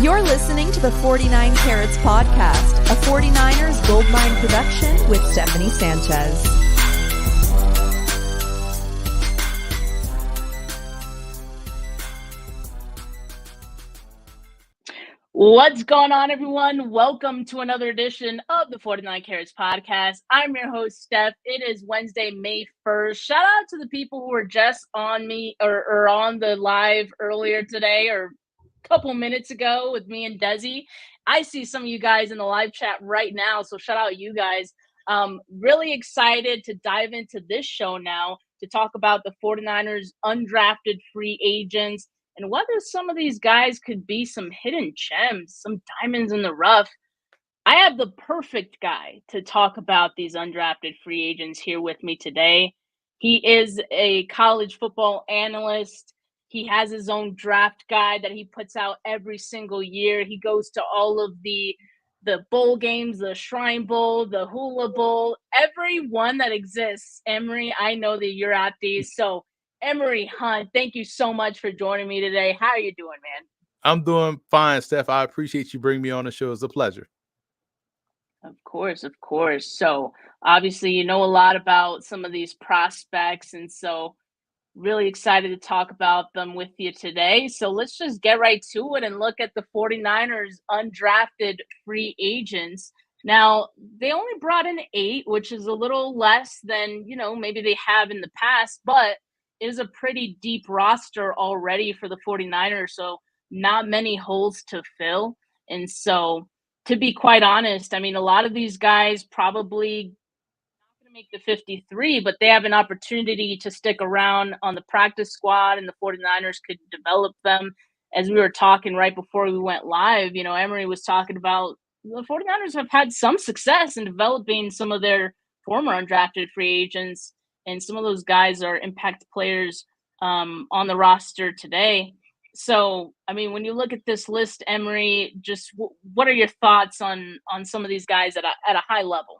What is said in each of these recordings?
You're listening to the 49 Carats Podcast, a 49ers Goldmine production with Stephanie Sanchez. What's going on, everyone? Welcome to another edition of the 49 Carats Podcast. I'm your host, Steph. It is Wednesday, May 1st. Shout out to the people who were just on me or on the live earlier today or couple minutes ago with me and Desi. I see some of you guys in the live chat right now, so shout out you guys. Really excited to dive into this show now to talk about the 49ers undrafted free agents and whether some of these guys could be some hidden gems, some diamonds in the rough. I have the perfect guy to talk about these undrafted free agents here with me today. He is a college football analyst. He has his own draft guide that he puts out every single year. He goes to all of the bowl games, the Shrine Bowl, the Hula Bowl, every one that exists. Emory, I know that you're at these. So, Emory Hunt, thank you so much for joining me today. How are you doing, man? I'm doing fine, Steph. I appreciate you bringing me on the show. It's a pleasure. Of course, of course. So, obviously, you know a lot about some of these prospects, and so really excited to talk about them with you today. So let's just get right to it and look at the 49ers undrafted free agents. Now, they only brought in 8, which is a little less than, maybe they have in the past, but it is a pretty deep roster already for the 49ers. So not many holes to fill. And so to be quite honest, I mean, a lot of these guys probably make the 53, but they have an opportunity to stick around on the practice squad, and the 49ers could develop them. As we were talking right before we went live, Emory was talking about the 49ers have had some success in developing some of their former undrafted free agents, and some of those guys are impact players on the roster today. So, I mean, when you look at this list, Emory, just what are your thoughts on some of these guys at a high level?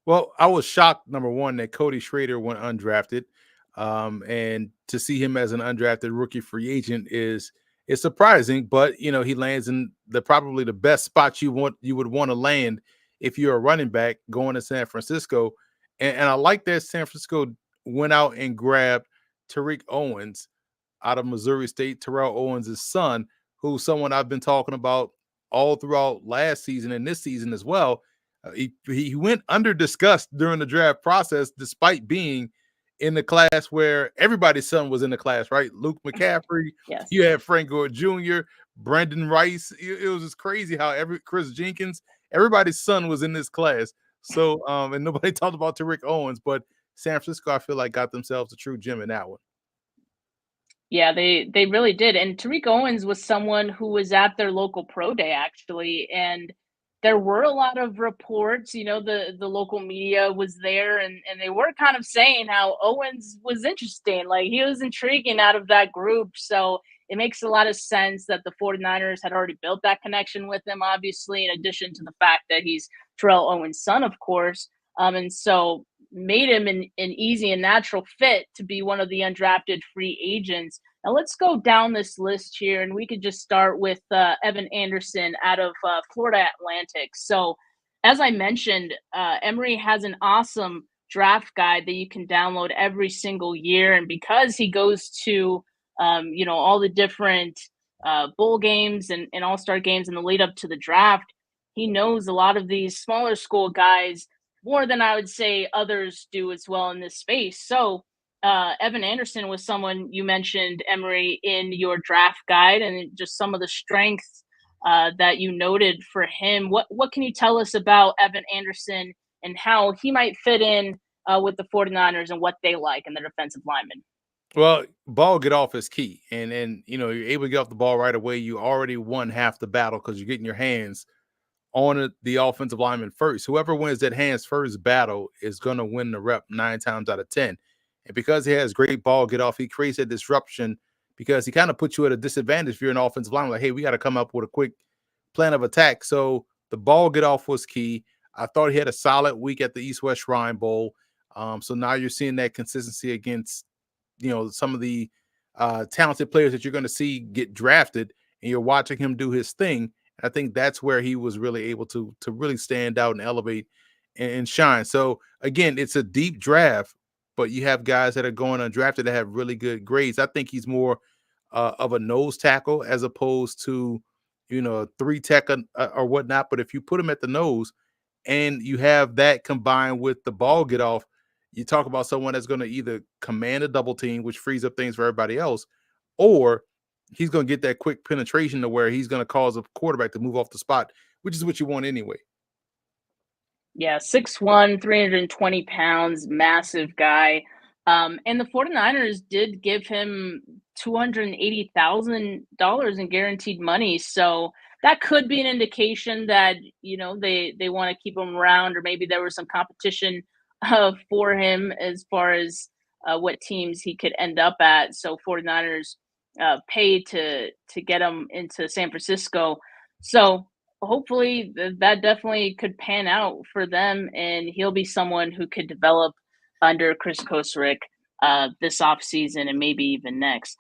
Well, I was shocked, number one, that Cody Sher went undrafted. And to see him as an undrafted rookie free agent is surprising, but he lands in probably the best spot you would want to land if you're a running back going to San Francisco. And I like that San Francisco went out and grabbed Tariq Owens out of Missouri State, Terrell Owens' son, who's someone I've been talking about all throughout last season and this season as well. He went under discussed during the draft process, despite being in the class where everybody's son was in the class, right? Luke McCaffrey, yes. You had Frank Gore Jr., Brandon Rice. It was just crazy how Chris Jenkins, everybody's son was in this class. So, and nobody talked about Tariq Owens, but San Francisco, I feel like, got themselves a true gem in that one. Yeah, they really did. And Tariq Owens was someone who was at their local pro day, actually, and there were a lot of reports, the local media was there and they were kind of saying how Owens was interesting. Like, he was intriguing out of that group. So it makes a lot of sense that the 49ers had already built that connection with him, obviously, in addition to the fact that he's Terrell Owens' son, of course. And so made him an easy and natural fit to be one of the undrafted free agents. Now let's go down this list here, and we could just start with Evan Anderson out of Florida Atlantic. So as I mentioned, Emory has an awesome draft guide that you can download every single year. And because he goes to, all the different bowl games and all-star games in the lead up to the draft, he knows a lot of these smaller school guys more than I would say others do as well in this space. So Evan Anderson was someone you mentioned, Emory, in your draft guide, and just some of the strengths that you noted for him. What can you tell us about Evan Anderson and how he might fit in with the 49ers and what they like in their defensive linemen? Well, ball get off is key. And you're able to get off the ball right away. You already won half the battle because you're getting your hands on the offensive lineman first. Whoever wins that hands first battle is going to win the rep 9 times out of 10. And because he has great ball get off, he creates a disruption because he kind of puts you at a disadvantage if you're an offensive lineman. Like, hey, we got to come up with a quick plan of attack. So the ball get off was key. I thought he had a solid week at the East-West Shrine Bowl. So now you're seeing that consistency against, some of the talented players that you're going to see get drafted and you're watching him do his thing. I think that's where he was really able to really stand out and elevate and shine. So again, it's a deep draft, but you have guys that are going undrafted that have really good grades. I think he's more of a nose tackle as opposed to, a three tech or whatnot. But if you put him at the nose and you have that combined with the ball get off, you talk about someone that's going to either command a double team, which frees up things for everybody else, or he's going to get that quick penetration to where he's going to cause a quarterback to move off the spot, which is what you want anyway. Yeah, 6'1", 320 pounds, massive guy. And the 49ers did give him $280,000 in guaranteed money. So that could be an indication that, they want to keep him around, or maybe there was some competition for him as far as what teams he could end up at. So 49ers paid to get him into San Francisco. So hopefully that definitely could pan out for them, and he'll be someone who could develop under Chris Kosrick this offseason and maybe even next.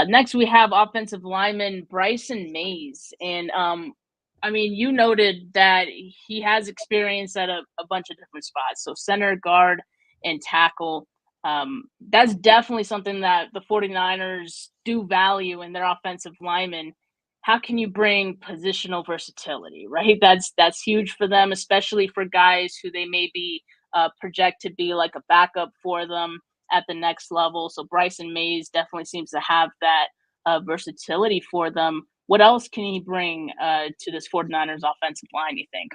Next, we have offensive lineman Bryson Mays. And you noted that he has experience at a bunch of different spots. So center, guard, and tackle. That's definitely something that the 49ers do value in their offensive linemen. How can you bring positional versatility, right? That's huge for them, especially for guys who they maybe project to be like a backup for them at the next level. So Bryson Mays definitely seems to have that versatility for them. What else can he bring to this 49ers offensive line, you think?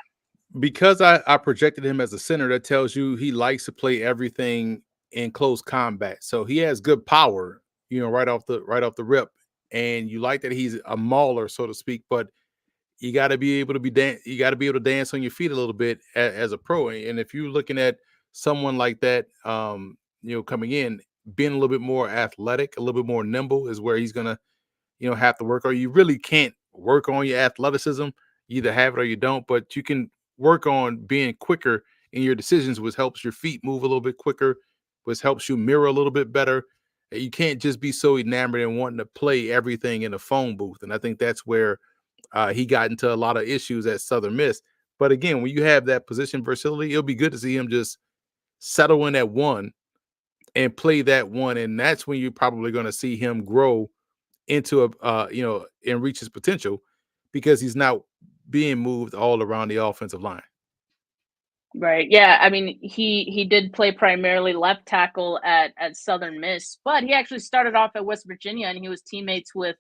Because I projected him as a center, that tells you he likes to play everything in close combat. So he has good power, right off the rip. And you like that he's a mauler, so to speak, but you got to be able to you got to be able to dance on your feet a little bit as a pro. And if you're looking at someone like that, coming in, being a little bit more athletic, a little bit more nimble is where he's gonna, have to work. Or you really can't work on your athleticism. You either have it or you don't, but you can work on being quicker in your decisions, which helps your feet move a little bit quicker, which helps you mirror a little bit better. You can't just be so enamored and wanting to play everything in a phone booth. And I think that's where he got into a lot of issues at Southern Miss. But again, when you have that position versatility, it'll be good to see him just settle in at one and play that one. And that's when you're probably going to see him grow into and reach his potential, because he's not being moved all around the offensive line. Right. Yeah. He did play primarily left tackle at Southern Miss, but he actually started off at West Virginia, and he was teammates with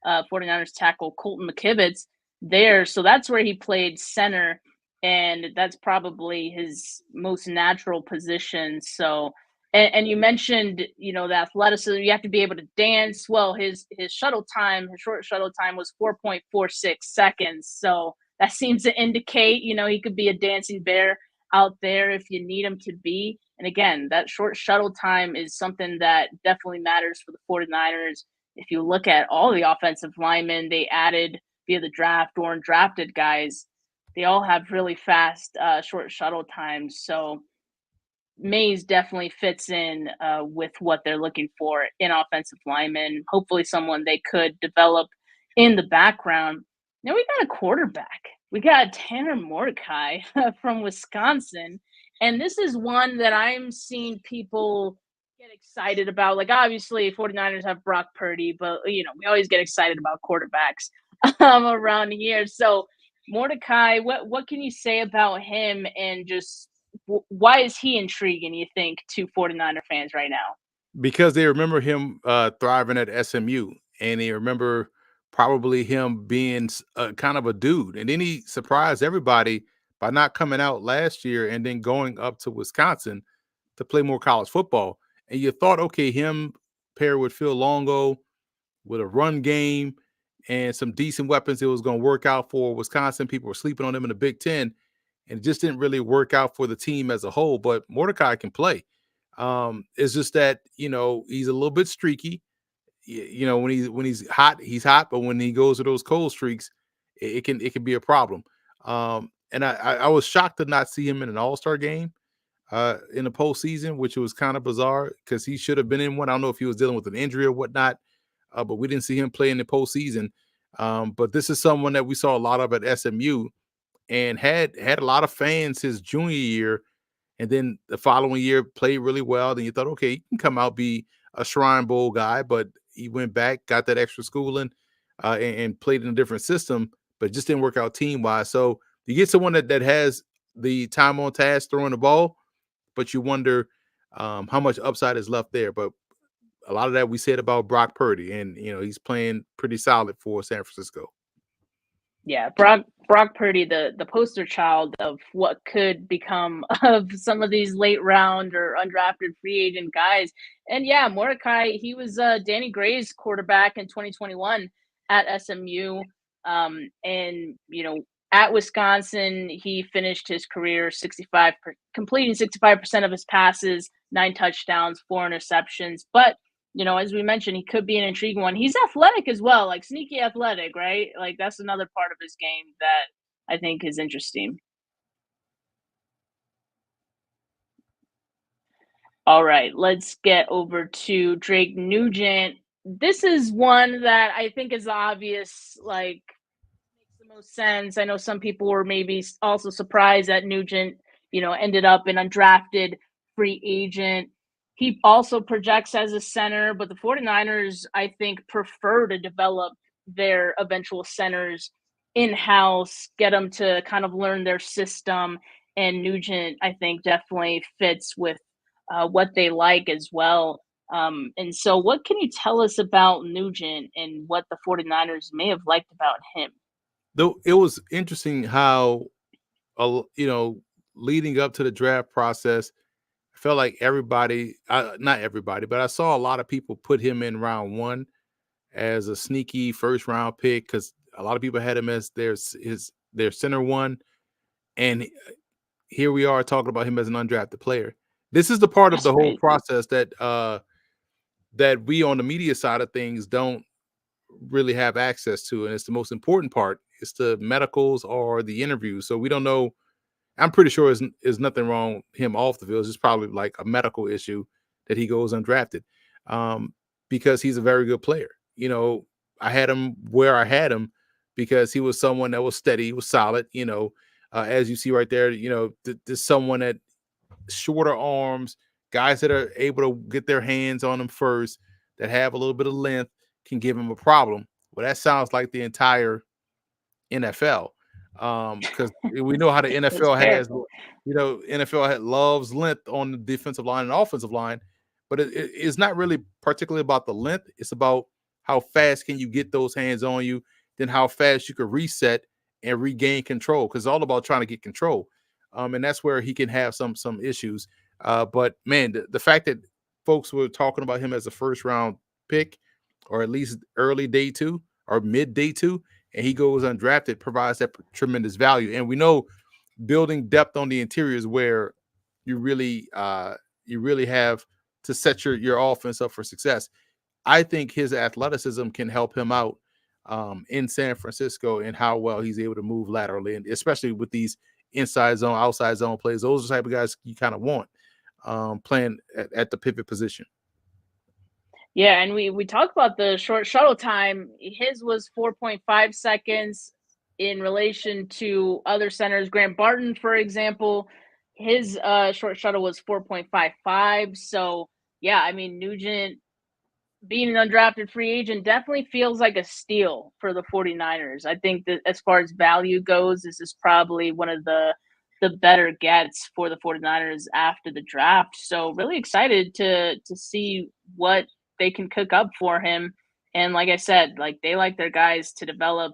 49ers tackle Colton McKivitz there. So that's where he played center, and that's probably his most natural position. So, and you mentioned, the athleticism, you have to be able to dance. Well, his short shuttle time was 4.46 seconds. So that seems to indicate, he could be a dancing bear out there if you need him to be. And again, that short shuttle time is something that definitely matters for the 49ers. If you look at all the offensive linemen they added via the draft or undrafted guys, they all have really fast short shuttle times. So Mays definitely fits in with what they're looking for in offensive linemen. Hopefully someone they could develop in the background. Now we got a quarterback. We got Tanner Mordecai from Wisconsin. And this is one that I'm seeing people get excited about. Like, obviously, 49ers have Brock Purdy, but, we always get excited about quarterbacks around here. So, Mordecai, what can you say about him, and just why is he intriguing, you think, to 49er fans right now? Because they remember him thriving at SMU, and they remember probably him being kind of a dude. And then he surprised everybody by not coming out last year and then going up to Wisconsin to play more college football. And you thought, okay, him paired with Phil Longo with a run game and some decent weapons, it was going to work out for Wisconsin. People were sleeping on them in the Big Ten, and it just didn't really work out for the team as a whole. But Mordecai can play. It's just that, he's a little bit streaky. When he's hot, but when he goes to those cold streaks, it can be a problem. And I was shocked to not see him in an All-Star game in the postseason, which was kind of bizarre because he should have been in one. I don't know if he was dealing with an injury or whatnot, but we didn't see him play in the postseason. But this is someone that we saw a lot of at SMU and had a lot of fans his junior year, and then the following year played really well. Then you thought, okay, he can come out, be a Shrine Bowl guy, but he went back, got that extra schooling, and played in a different system, but it just didn't work out team wise. So you get someone that has the time on task throwing the ball, but you wonder how much upside is left there. But a lot of that we said about Brock Purdy, and he's playing pretty solid for San Francisco. Yeah, Brock Purdy, the poster child of what could become of some of these late round or undrafted free agent guys. And yeah, Mordecai, he was Danny Gray's quarterback in 2021 at SMU. And at Wisconsin, he finished his career completing 65% of his passes, 9 touchdowns, 4 interceptions. But as we mentioned, he could be an intriguing one. He's athletic as well, like sneaky athletic, right? Like that's another part of his game that I think is interesting. All right, let's get over to Drake Nugent. This is one that I think is obvious, like makes the most sense. I know some people were maybe also surprised that Nugent, ended up an undrafted free agent. He also projects as a center, but the 49ers, I think, prefer to develop their eventual centers in-house, get them to kind of learn their system. And Nugent, I think, definitely fits with what they like as well. And so what can you tell us about Nugent and what the 49ers may have liked about him? Though it was interesting how, leading up to the draft process, I felt like everybody, not everybody, but I saw a lot of people put him in round 1 as a sneaky first round pick because a lot of people had him as their center 1. And here we are talking about him as an undrafted player. This is the part of the whole process that that we on the media side of things don't really have access to, and it's the most important part. It's the medicals or the interviews. So we don't know. I'm pretty sure there's nothing wrong with him off the field. It's just probably like a medical issue that he goes undrafted, because he's a very good player. I had him where I had him because he was someone that was steady, he was solid. As you see right there, there's someone that shorter arms, guys that are able to get their hands on him first, that have a little bit of length, can give him a problem. Well, that sounds like the entire NFL, because we know how the NFL has, NFL loves length on the defensive line and offensive line, but it's not really particularly about the length. It's about how fast can you get those hands on you, then how fast you can reset and regain control, because it's all about trying to get control. And that's where he can have some issues. But man, the fact that folks were talking about him as a first round pick, or at least early day 2 or mid day 2, and he goes undrafted, provides that tremendous value. And we know building depth on the interior is where you really have to set your offense up for success. I think his athleticism can help him out in San Francisco, and how well he's able to move laterally, and especially with these inside zone, outside zone plays. Those are the type of guys you kind of want playing at the pivot position. Yeah, and we talked about the short shuttle time. His was 4.5 seconds in relation to other centers. Grant Barton, for example, his short shuttle was 4.55. So, yeah, I mean, Nugent being an undrafted free agent definitely feels like a steal for the 49ers. I think that as far as value goes, this is probably one of the better gets for the 49ers after the draft. So really excited to see what they can cook up for him. And like I said, like they like their guys to develop.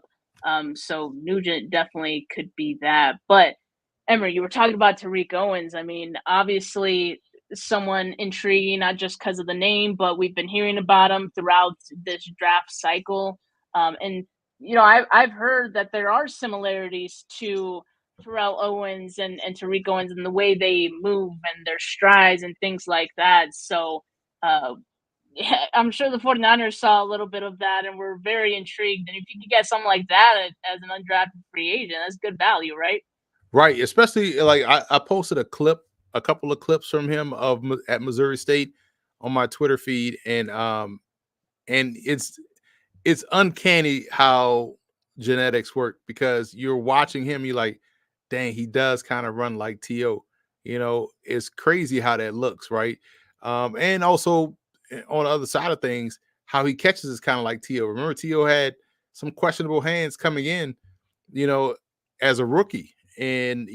So Nugent definitely could be that. But Emory, you were talking about Tariq Owens. I mean, obviously someone intriguing, not just because of the name, but we've been hearing about him throughout this draft cycle. And I've heard that there are similarities to Terrell Owens and Tariq Owens in the way they move and their strides and things like that. So yeah, I'm sure the 49ers saw a little bit of that and were very intrigued. And if you could get something like that as an undrafted free agent, that's good value, right? Right. Especially like I posted a couple of clips from him at Missouri State on my Twitter feed. And it's uncanny how genetics work, because you're watching him, you're like, dang, he does kind of run like T.O. It's crazy how that looks, right? And also on the other side of things, how he catches is kind of like T.O. Remember, T.O. had some questionable hands coming in, you know, as a rookie, and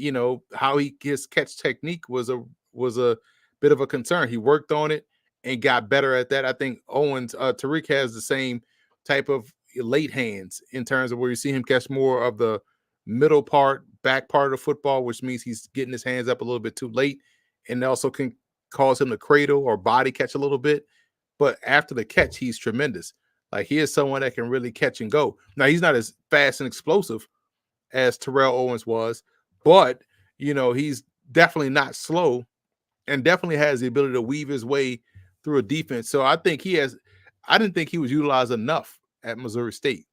how his catch technique was a bit of a concern. He worked on it and got better at that. I think Tariq has the same type of late hands in terms of where you see him catch more of the middle part, back part of the football, which means he's getting his hands up a little bit too late, and also can cause him to cradle or body catch a little bit. But after the catch, he's tremendous. Like, he is someone that can really catch and go. Now, he's not as fast and explosive as Terrell Owens was, but he's definitely not slow, and definitely has the ability to weave his way through a defense. So I think I didn't think he was utilized enough at Missouri State.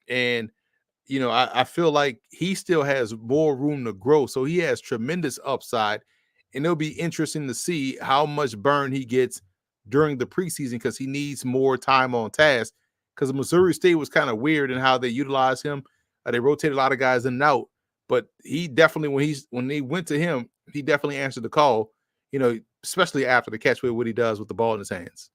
And, I feel like he still has more room to grow. So he has tremendous upside. And it'll be interesting to see how much burn he gets during the preseason, because he needs more time on task. Because Missouri State was kind of weird in how they utilized him. They rotated a lot of guys in and out. But he definitely, when they went to him, he definitely answered the call, especially after the catch, with what he does with the ball in his hands.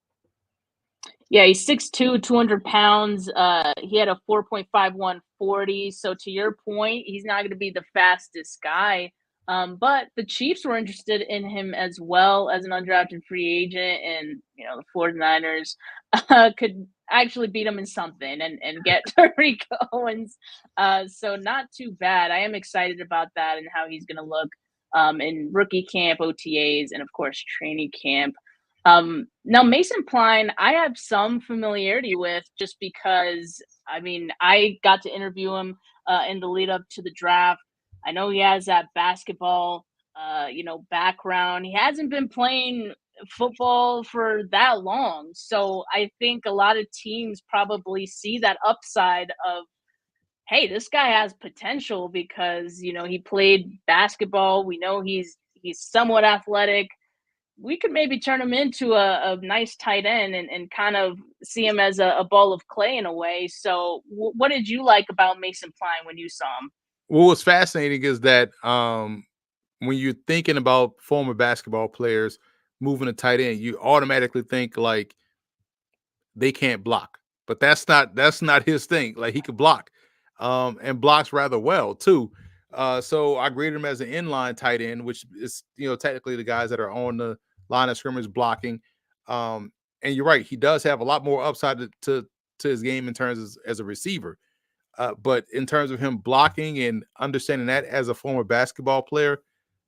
Yeah, he's 6'2", 200 pounds. He had a 4.51 40. So to your point, he's not going to be the fastest guy. But the Chiefs were interested in him as well as an undrafted free agent, and the 49ers could actually beat him in something and get Tariq Owens. So not too bad. I am excited about that and how he's going to look in rookie camp, OTAs, and of course training camp. Now Mason Pline, I have some familiarity with, just because I got to interview him in the lead up to the draft. I know he has that basketball background. He hasn't been playing football for that long, so I think a lot of teams probably see that upside of, hey, this guy has potential, because he played basketball. We know he's somewhat athletic. We could maybe turn him into a nice tight end and kind of see him as a ball of clay in a way. So what did you like about Mason Pline when you saw him? What was fascinating is that when you're thinking about former basketball players moving to tight end, you automatically think like they can't block. But that's not his thing. Like, he could block, and blocks rather well too. So I graded him as an inline tight end, which is technically the guys that are on the line of scrimmage blocking. And you're right, he does have a lot more upside to his game in terms as a receiver. But in terms of him blocking and understanding that as a former basketball player,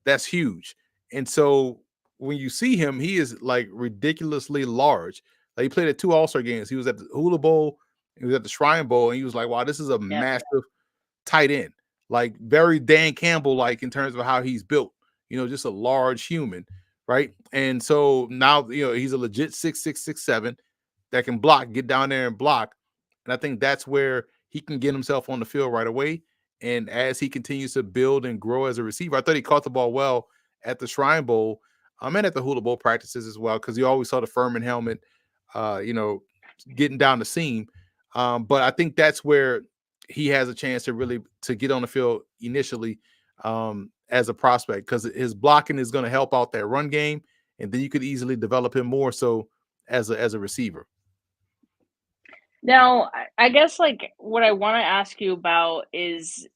that's huge. And so when you see him, he is like ridiculously large. Like, he played at 2 All-Star games. He was at the Hula Bowl, he was at the Shrine Bowl, and he was like, wow, this is a massive tight end. Like, very Dan Campbell like in terms of how he's built, just a large human, right? And so now, he's a legit 6'6", 6'7" that can block, get down there and block. And I think that's where he can get himself on the field right away. And as he continues to build and grow as a receiver, I thought he caught the ball well at the Shrine Bowl, and at the Hula Bowl practices as well, because you always saw the Furman helmet, getting down the seam. But I think that's where he has a chance to really get on the field initially as a prospect, because his blocking is going to help out that run game, and then you could easily develop him more so as a receiver. Now, I guess like what I want to ask you about is,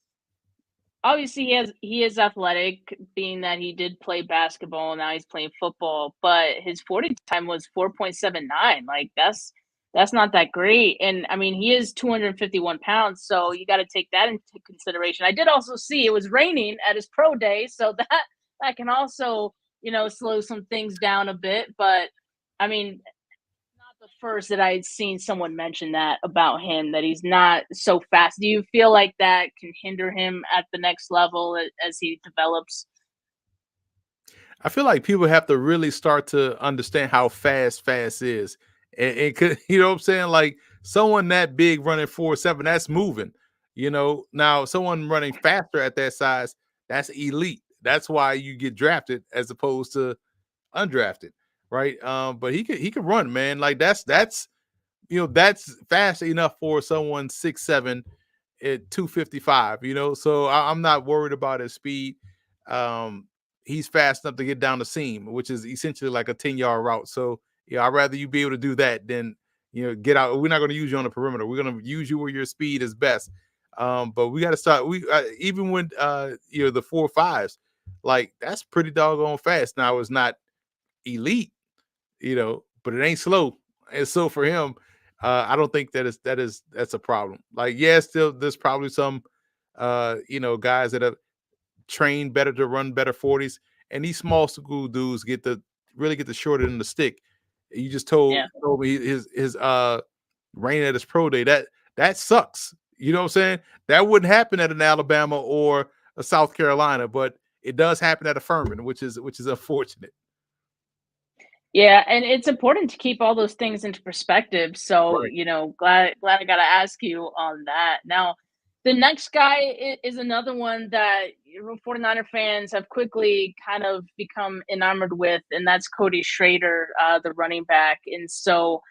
obviously he is athletic, being that he did play basketball, now he's playing football, but his 40 time was 4.79. Like, that's not that great. And he is 251 pounds, so you got to take that into consideration. I did also see it was raining at his pro day, so that can also slow some things down a bit. But not the first that I had seen someone mention that about him, that he's not so fast. Do you feel like that can hinder him at the next level as he develops? I feel like people have to really start to understand how fast is. And could, you know what I'm saying? Like, someone that big running 4.7, that's moving. Now someone running faster at that size, that's elite. That's why you get drafted as opposed to undrafted, right? But he could run, man. Like, that's that's fast enough for someone 6'7" at 255. So I'm not worried about his speed. He's fast enough to get down the seam, which is essentially like a 10-yard route. So I'd rather you be able to do that than get out. We're not going to use you on the perimeter. We're going to use you where your speed is best. But we got to start. We even when the 4.5s, like that's pretty doggone fast. Now it's not elite, but it ain't slow. And so for him, I don't think that's a problem. Like, still there's probably some guys that have trained better to run better 40s, and these small school dudes really get the short end of the stick. You just told me his reign at his pro day. That sucks. You know what I'm saying? That wouldn't happen at an Alabama or a South Carolina, but it does happen at a Furman, which is unfortunate. Yeah, and it's important to keep all those things into perspective. So, Right. glad I got to ask you on that. Now, the next guy is another one that 49er fans have quickly kind of become enamored with, and that's Cody Sher, the running back. And so,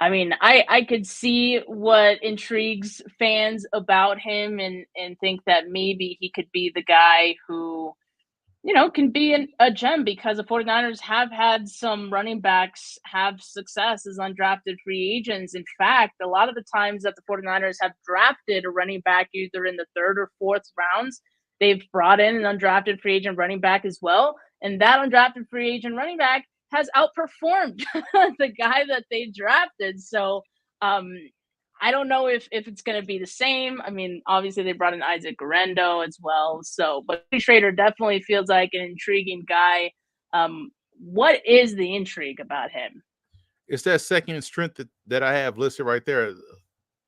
I mean, I could see what intrigues fans about him and think that maybe he could be the guy who can be a gem because the 49ers have had some running backs have success as undrafted free agents. In fact, a lot of the times that the 49ers have drafted a running back either in the third or fourth rounds, they've brought in an undrafted free agent running back as well. And that undrafted free agent running back has outperformed the guy that they drafted. So, um, I don't know if it's going to be the same. I mean, obviously they brought in Isaac Garendo as well. So, but Schrader definitely feels like an intriguing guy. What is the intrigue about him? It's that second strength that I have listed right there.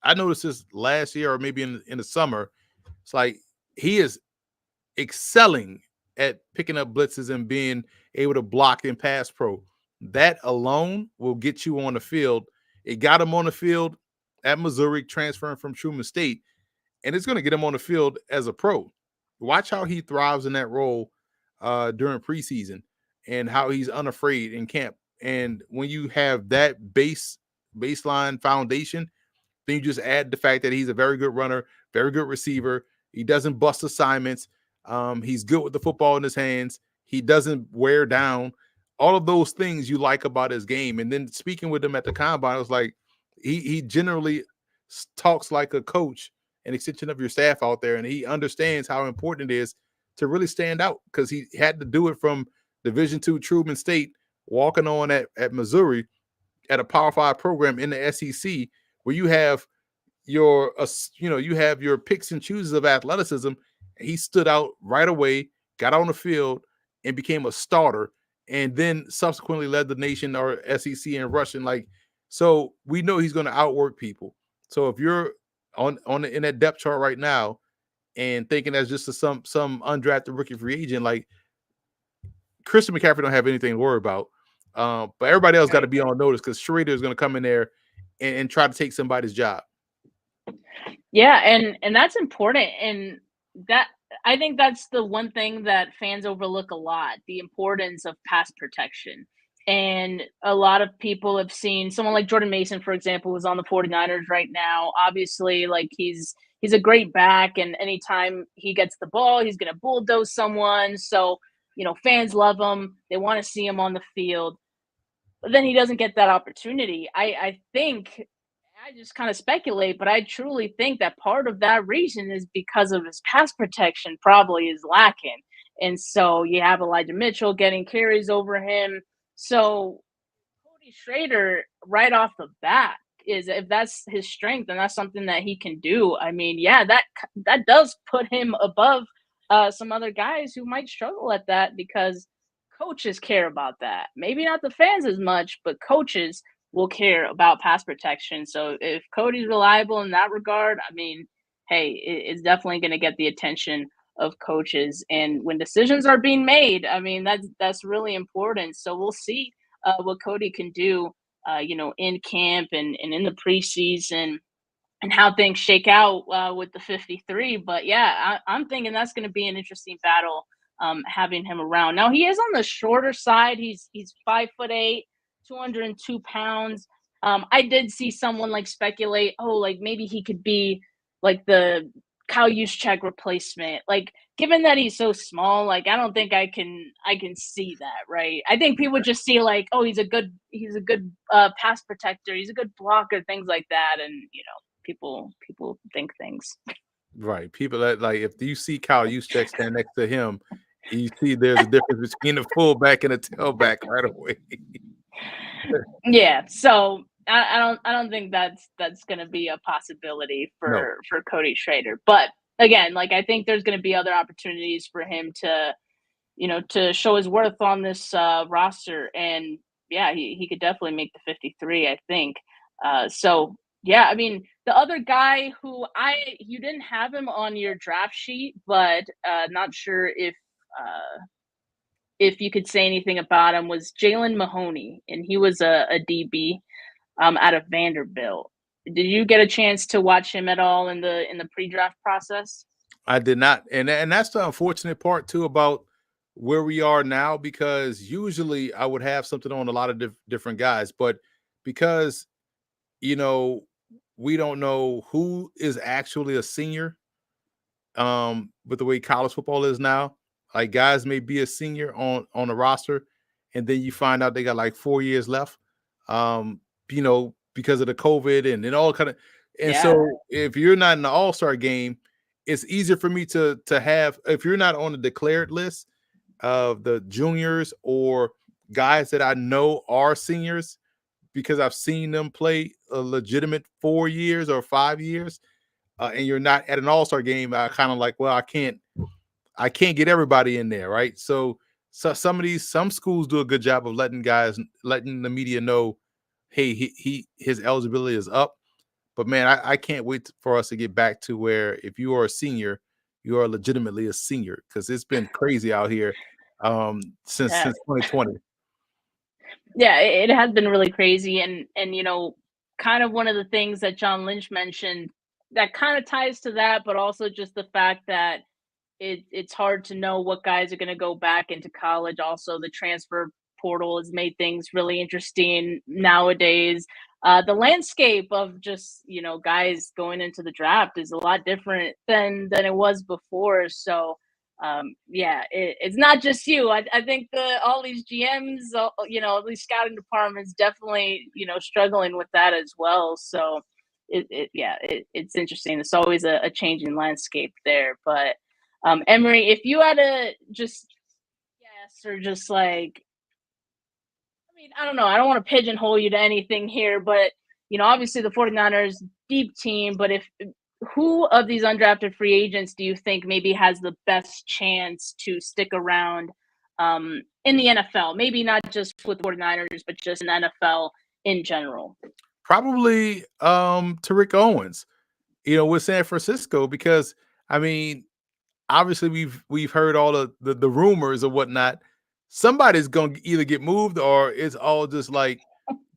I noticed this last year or maybe in the summer. It's like he is excelling at picking up blitzes and being able to block and pass pro. That alone will get you on the field. It got him on the field at Missouri, transferring from Truman State, and it's going to get him on the field as a pro. Watch how he thrives in that role during preseason and how he's unafraid in camp. And when you have that baseline foundation, then you just add the fact that he's a very good runner, very good receiver. He doesn't bust assignments. He's good with the football in his hands. He doesn't wear down. All of those things you like about his game. And then speaking with him at the combine, it was like he generally talks like a coach, an extension of your staff out there, and he understands how important it is to really stand out because he had to do it from Division II Truman State, walking on at Missouri at a Power 5 program in the SEC, where you have your picks and chooses of athleticism. He stood out right away, got on the field, and became a starter, and then subsequently led the nation or SEC in rushing. Like, so we know he's going to outwork people. So if you're in that depth chart right now and thinking that's just some undrafted rookie free agent, like Christian McCaffrey don't have anything to worry about. But everybody else got to be on notice because Schrader is going to come in there and try to take somebody's job. Yeah, and that's important, and that I think that's the one thing that fans overlook a lot, the importance of pass protection. And a lot of people have seen someone like Jordan Mason, for example, who's on the 49ers right now. Obviously, like he's a great back, and anytime he gets the ball, he's going to bulldoze someone. So, fans love him. They want to see him on the field. But then he doesn't get that opportunity. I think I just kind of speculate, but I truly think that part of that reason is because of his pass protection probably is lacking. And so you have Elijah Mitchell getting carries over him. So Cody Schrader, right off the bat, is if that's his strength and that's something that he can do. I mean, yeah, that does put him above some other guys who might struggle at that because coaches care about that. Maybe not the fans as much, but coaches will care about pass protection. So if Cody's reliable in that regard, I mean, hey, it's definitely going to get the attention of coaches. And when decisions are being made, I mean, that's really important. So we'll see what Cody can do, in camp and in the preseason and how things shake out with the 53. But yeah, I'm thinking that's going to be an interesting battle having him around. Now he is on the shorter side. He's 5'8", 202 pounds. I did see someone like speculate, oh, like maybe he could be like the Kyle Juszczyk replacement. Like, given that he's so small, like I don't think I can see that, right? I think people just see like, oh, he's a good pass protector, he's a good blocker, things like that, and people think things. Right. People that like if you see Kyle Juszczyk stand next to him, you see there's a difference between the fullback and the tailback right away. Yeah. So I don't think that's going to be a possibility for Cody Schrader. But again, like I think there's going to be other opportunities for him to, to show his worth on this roster. And yeah, he could definitely make the 53, I think. So yeah, I mean, the other guy who you didn't have him on your draft sheet, but not sure if you could say anything about him, was Jaylen Mahoney, and he was a DB out of Vanderbilt. Did you get a chance to watch him at all in the pre-draft process? I did not, and that's the unfortunate part too about where we are now, because usually I would have something on a lot of different guys, but because we don't know who is actually a senior, with the way college football is now. Like guys may be a senior on the roster, and then you find out they got like 4 years left, because of the COVID and all kind of. And so if you're not in the All-Star game, it's easier for me to have, if you're not on the declared list of the juniors or guys that I know are seniors, because I've seen them play a legitimate 4 years or 5 years, and you're not at an All-Star game, I kind of like, well, I can't get everybody in there, right? So some schools do a good job of letting the media know, hey, his eligibility is up. But man, I can't wait for us to get back to where if you are a senior, you are legitimately a senior, because it's been crazy out here since 2020. Yeah, it has been really crazy, and kind of one of the things that John Lynch mentioned that kind of ties to that, but also just the fact that it's hard to know what guys are going to go back into college. Also, the transfer portal has made things really interesting nowadays. The landscape of just guys going into the draft is a lot different than it was before. So it's not just you. I think all these GMs, these scouting departments definitely struggling with that as well. So it's interesting. It's always a changing landscape there. But Emory, if you had to just guess, or just like, I mean, I don't know, I don't want to pigeonhole you to anything here, but obviously the 49ers deep team, but who of these undrafted free agents do you think maybe has the best chance to stick around in the NFL? Maybe not just with the 49ers, but just in the NFL in general. Probably Tariq Owens, with San Francisco, because I mean, obviously we've heard all of the rumors or whatnot. Somebody's going to either get moved, or it's all just like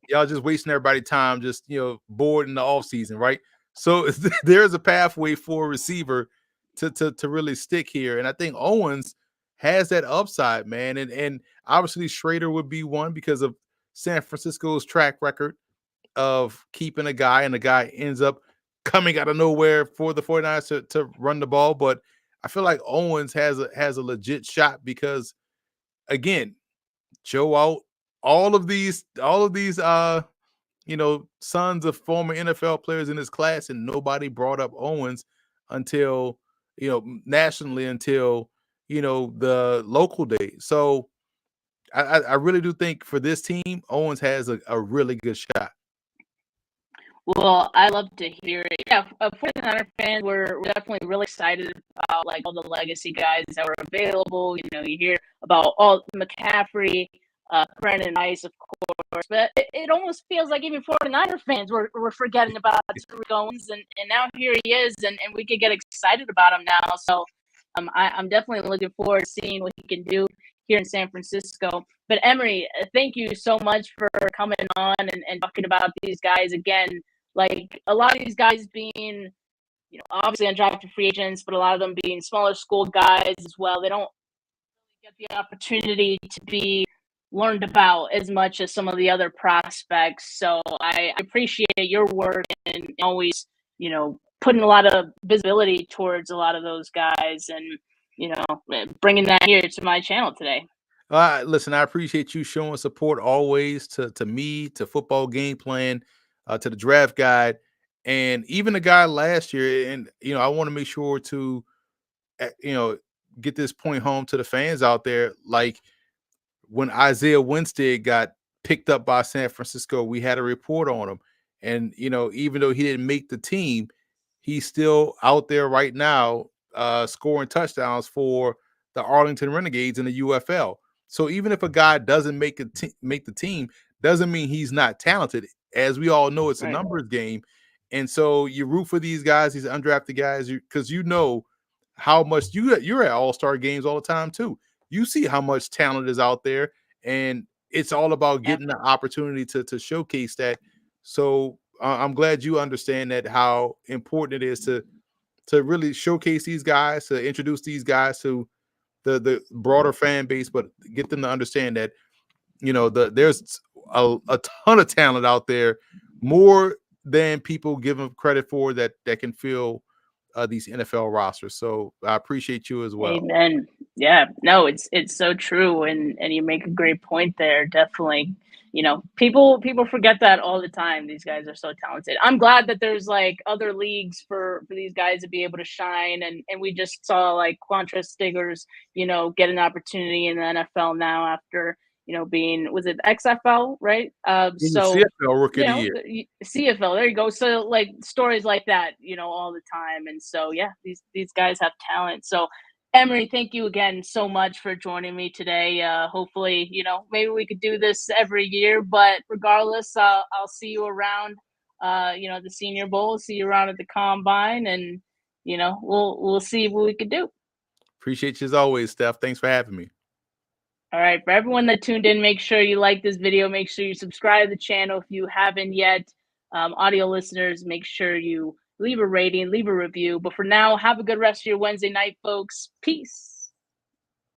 y'all just wasting everybody's time, just bored in the off season, right? So there's a pathway for a receiver to really stick here, and I think Owens has that upside, man. And obviously Schrader would be one because of San Francisco's track record of keeping a guy, and the guy ends up coming out of nowhere for the 49ers to run the ball. But I feel like Owens has a legit shot because, again, Joe Alt, all of these sons of former NFL players in his class, and nobody brought up Owens until nationally, until the local day. So I really do think for this team, Owens has a really good shot. Well, I love to hear it. Yeah, 49er fans, we're definitely really excited about like all the legacy guys that were available. You hear about all McCaffrey, Brandon Ice, of course, but it almost feels like even 49er fans were forgetting about Tariq Owens, and now here he is, and we could get excited about him now. So I'm definitely looking forward to seeing what he can do here in San Francisco. But Emory, thank you so much for coming on and talking about these guys again. Like a lot of these guys being, obviously undrafted free agents, but a lot of them being smaller school guys as well. They don't get the opportunity to be learned about as much as some of the other prospects. So I appreciate your work and always, putting a lot of visibility towards a lot of those guys and, bringing that here to my channel today. Listen, I appreciate you showing support always to me, to football game plan, to the draft guide, and even the guy last year. And I want to make sure to, get this point home to the fans out there. Like when Isaiah Winstead got picked up by San Francisco, we had a report on him, and even though he didn't make the team, he's still out there right now, scoring touchdowns for the Arlington Renegades in the UFL. So even if a guy doesn't make the team, doesn't mean he's not talented. As we all know, it's a Right. numbers game, and so you root for these guys, these undrafted guys, because how much you're at All-Star games all the time too. You see how much talent is out there, and it's all about getting the opportunity to showcase that. So I'm glad you understand that, how important it is to really showcase these guys, to introduce these guys to the broader fan base, but get them to understand that there's a ton of talent out there, more than people give them credit for, that can fill these NFL rosters. So I appreciate you as well. Amen. Yeah, no, it's so true, and you make a great point there. Definitely, people forget that all the time. These guys are so talented. I'm glad that there's like other leagues for these guys to be able to shine, and we just saw like Quantra Stiggers, get an opportunity in the NFL now after being, was it XFL, right? So CFL Rookie of the Year. CFL, there you go. So like stories like that, all the time, and so yeah, these guys have talent. So Emory, thank you again so much for joining me today. Hopefully, maybe we could do this every year, but regardless, I'll see you around, the Senior Bowl, see you around at the Combine, and, we'll see what we could do. Appreciate you as always, Steph. Thanks for having me. All right. For everyone that tuned in, make sure you like this video. Make sure you subscribe to the channel if you haven't yet. Audio listeners, make sure you leave a rating, leave a review. But for now, have a good rest of your Wednesday night, folks. Peace.